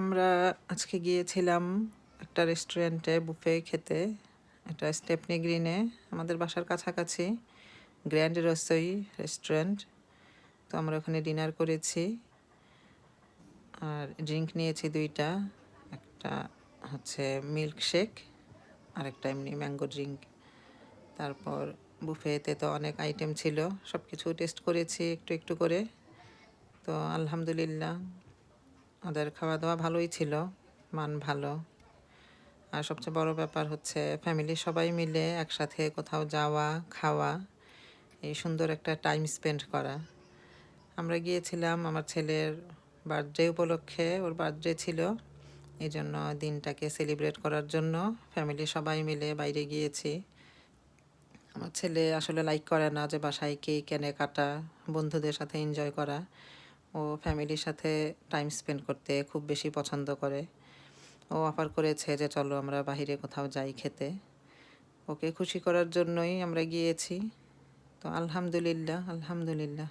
আমরা আজকে গিয়েছিলাম একটা রেস্টুরেন্টে বুফে খেতে। এটা স্টেপনি গ্রিনে, আমাদের বাসার কাছাকাছি গ্র্যান্ড রসোই রেস্টুরেন্ট। তো আমরা ওখানে ডিনার করেছি আর ড্রিঙ্ক নিয়েছি দুইটা, একটা হচ্ছে মিল্ক শেক আর একটা এমনি ম্যাঙ্গো ড্রিঙ্ক। তারপর বুফেতে তো অনেক আইটেম ছিল, সব কিছু টেস্ট করেছি একটু একটু করে। তো আলহামদুলিল্লাহ ওদের খাওয়া দাওয়া ভালোই ছিল, মান ভালো। আর সবচেয়ে বড় ব্যাপার হচ্ছে ফ্যামিলি সবাই মিলে একসাথে কোথাও যাওয়া, খাওয়া, এই সুন্দর একটা টাইম স্পেন্ড করা। আমরা গিয়েছিলাম আমার ছেলের বার্থডে উপলক্ষে, ওর বার্থডে ছিল, এই জন্য দিনটাকে সেলিব্রেট করার জন্য ফ্যামিলি সবাই মিলে বাইরে গিয়েছি। আমার ছেলে আসলে লাইক করে না যে বাসায় কেক এনে কাটা, বন্ধুদের সাথে এনজয় করা। ও ফ্যামিলির সাথে টাইম স্পেন্ড করতে খুব বেশি পছন্দ করে। ও অফার করেছে যে চলো আমরা বাহিরে কোথাও যাই খেতে। ওকে খুশি করার জন্যই আমরা গিয়েছি। তো আলহামদুলিল্লাহ, আলহামদুলিল্লাহ।